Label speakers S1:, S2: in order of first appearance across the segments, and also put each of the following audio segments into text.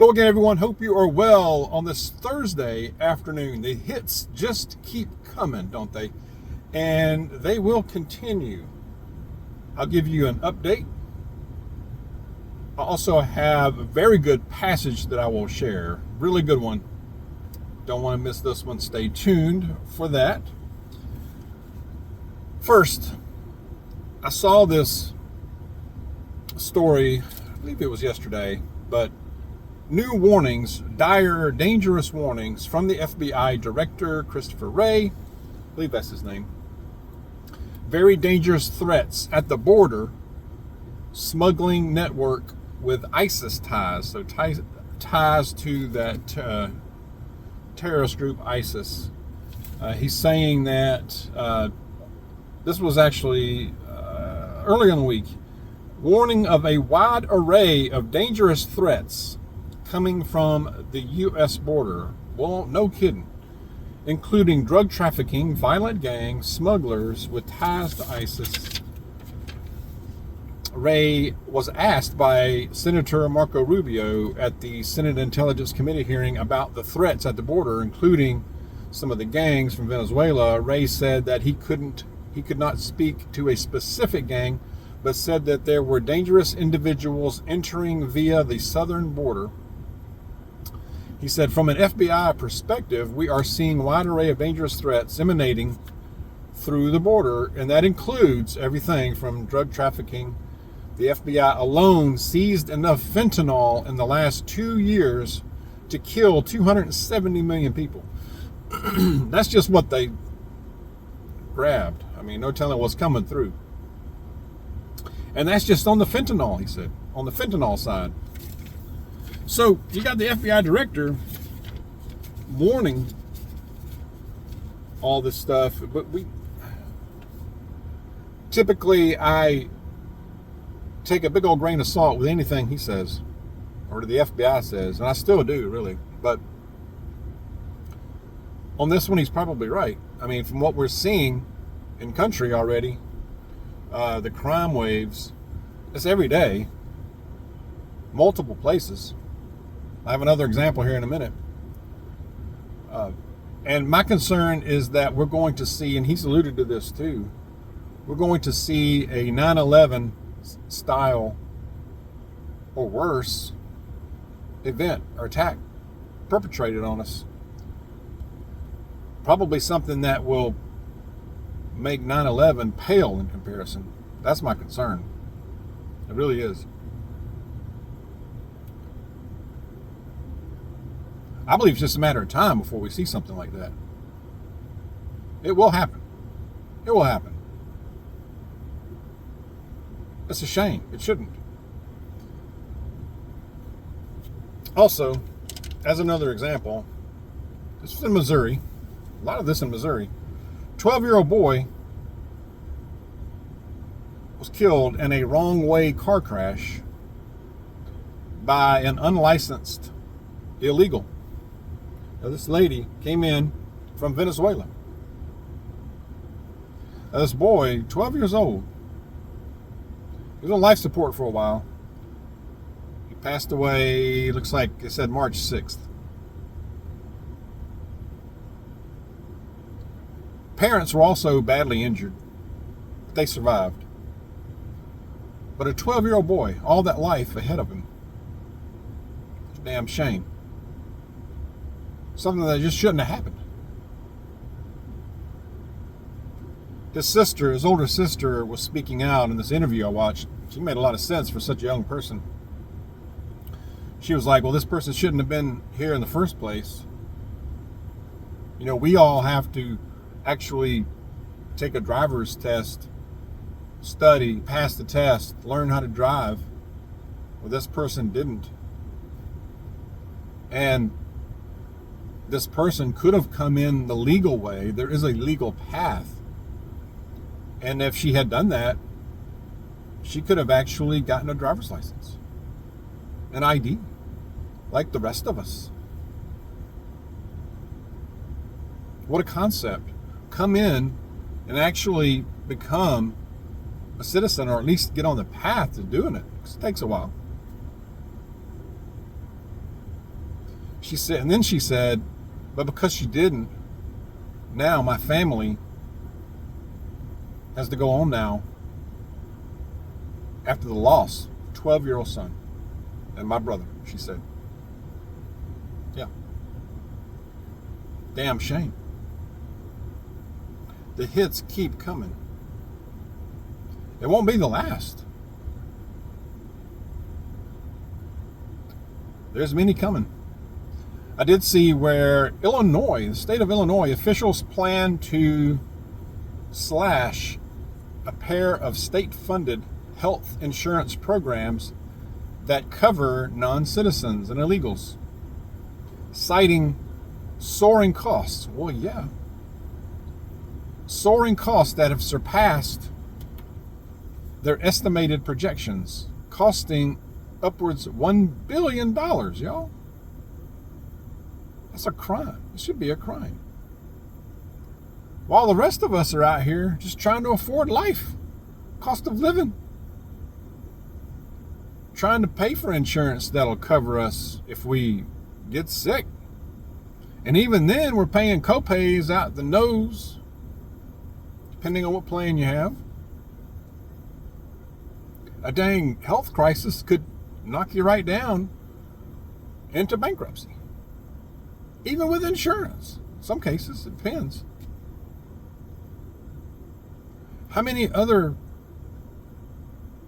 S1: Hello again, everyone. Hope you are well on this Thursday afternoon. The hits just keep coming, don't they? And they will continue. I'll give you an update. I also have a very good passage that I will share. Really good one. Don't want to miss this one. Stay tuned for that. First, I saw this story, I believe it was yesterday, but new warnings, dire, dangerous warnings from the FBI Director Christopher Wray, I believe that's his name. Very dangerous threats at the border, smuggling network with ISIS ties, so ties to that terrorist group ISIS. He's saying that this was actually earlier in the week, warning of a wide array of dangerous threats coming from the U.S. border. Well, no kidding. Including drug trafficking, violent gangs, smugglers with ties to ISIS. Wray was asked by Senator Marco Rubio at the Senate Intelligence Committee hearing about the threats at the border, including some of the gangs from Venezuela. Wray said that he could not speak to a specific gang, but said that there were dangerous individuals entering via the southern border. He said, from an FBI perspective, we are seeing a wide array of dangerous threats emanating through the border, and that includes everything from drug trafficking. The FBI alone seized enough fentanyl in the last 2 years to kill 270 million people. That's just what they grabbed. I mean, no telling what's coming through. And that's just on the fentanyl, he said, on the fentanyl side. So you got the FBI director warning all this stuff, but I take a big old grain of salt with anything he says, or the FBI says, and I still do, really. But on this one, he's probably right. I mean, from what we're seeing in country already, the crime waves, it's every day, multiple places. I have another example here in a minute. And my concern is that we're going to see, and he's alluded to this too, we're going to see a 9/11 style or worse event or attack perpetrated on us. Probably something that will make 9/11 pale in comparison. That's my concern. It really is. I believe it's just a matter of time before we see something like that. It will happen. It will happen. It's a shame. It shouldn't. Also, as another example, this was in Missouri. A lot of this in Missouri. 12-year-old boy was killed in a wrong-way car crash by an unlicensed illegal. Now, this lady came in from Venezuela. Now, this boy, 12 years old, he was on life support for a while. He passed away, looks like it said March 6th. Parents were also badly injured, but they survived. But a 12-year-old boy, all that life ahead of him, it's a damn shame. Something that just shouldn't have happened. His older sister, was speaking out in this interview I watched. She made a lot of sense for such a young person. She was like, well, this person shouldn't have been here in the first place. You know, we all have to actually take a driver's test, study, pass the test, learn how to drive. Well, this person didn't. And this person could have come in the legal way. There is a legal path. And if she had done that, she could have actually gotten a driver's license, an ID, like the rest of us. What a concept. Come in and actually become a citizen, or at least get on the path to doing it, because it takes a while. She said, and then she said, but because she didn't, now my family has to go on now after the loss of a 12-year-old son and my brother, she said. Yeah. Damn shame. The hits keep coming. It won't be the last. There's many coming. I did see where Illinois, the state of Illinois, officials plan to slash a pair of state-funded health insurance programs that cover non-citizens and illegals, citing soaring costs. Well, yeah. Soaring costs that have surpassed their estimated projections, costing upwards $1 billion, y'all. That's a crime. It should be a crime. While the rest of us are out here just trying to afford life, cost of living, trying to pay for insurance that'll cover us if we get sick. And even then, we're paying copays out the nose, depending on what plan you have. A dang health crisis could knock you right down into bankruptcy. Even with insurance. Some cases, it depends. How many other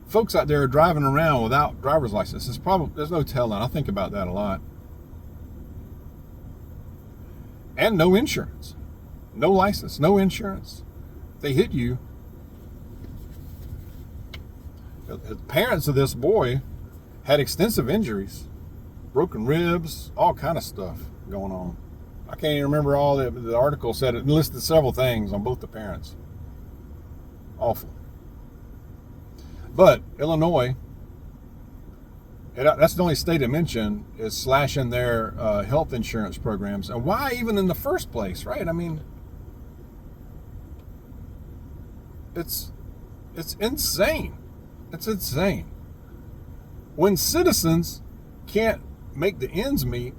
S1: folks out there are driving around without driver's license? There's no telling. I think about that a lot. And no insurance. No license, no insurance. If they hit you. The parents of this boy had extensive injuries. Broken ribs, all kind of stuff going on. I can't even remember all the article said. It listed several things on both the parents. Awful. But Illinois, that's the only state it mentioned, is slashing their health insurance programs. And why even in the first place, right? I mean, it's insane. It's insane. When citizens can't make the ends meet,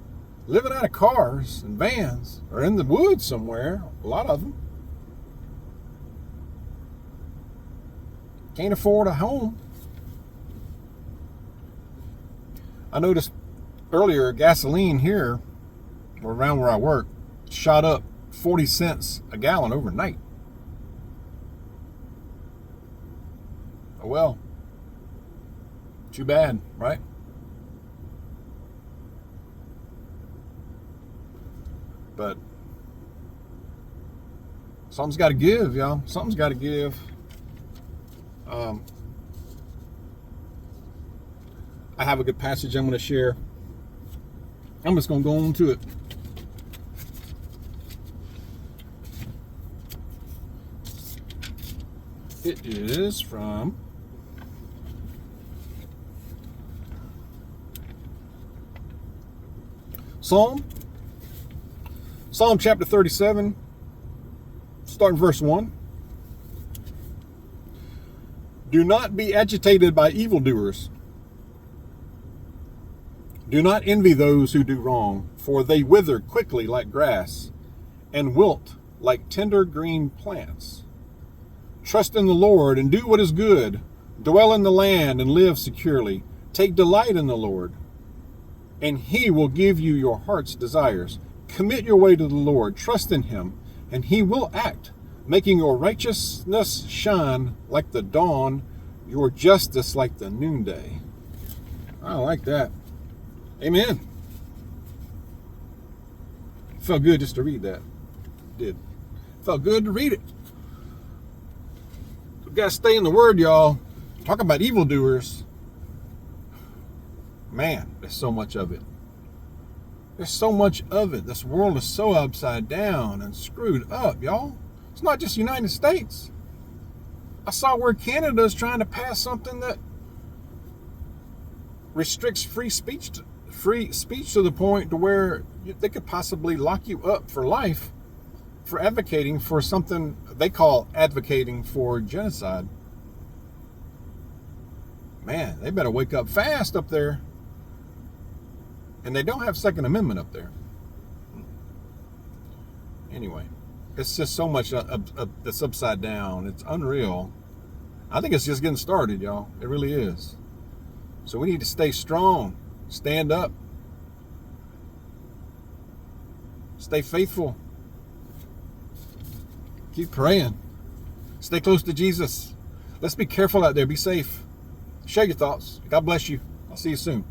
S1: living out of cars and vans or in the woods somewhere, a lot of them, can't afford a home. I noticed earlier gasoline here, or around where I work, shot up 40 cents a gallon overnight. Oh well, too bad, right? But something's got to give, y'all. Something's got to give. I have a good passage I'm going to share. I'm just going to go on to it. It is from Psalm chapter 37, starting verse 1. Do not be agitated by evildoers. Do not envy those who do wrong, for they wither quickly like grass and wilt like tender green plants. Trust in the Lord and do what is good. Dwell in the land and live securely. Take delight in the Lord, and he will give you your heart's desires. Commit your way to the Lord. Trust in him, and he will act, making your righteousness shine like the dawn, your justice like the noonday. I like that. Amen. Felt good just to read that. It did. Felt good to read it. We got to stay in the word, y'all. Talk about evildoers. Man, there's so much of it. There's so much of it. This world is so upside down and screwed up, y'all. It's not just the United States. I saw where Canada is trying to pass something that restricts free speech to the point to where they could possibly lock you up for life for advocating for something they call advocating for genocide. Man, they better wake up fast up there. And they don't have Second Amendment up there. Anyway, it's just so much that's upside down. It's unreal. I think it's just getting started, y'all. It really is. So we need to stay strong, stand up, stay faithful, keep praying, stay close to Jesus. Let's be careful out there. Be safe. Share your thoughts. God bless you. I'll see you soon.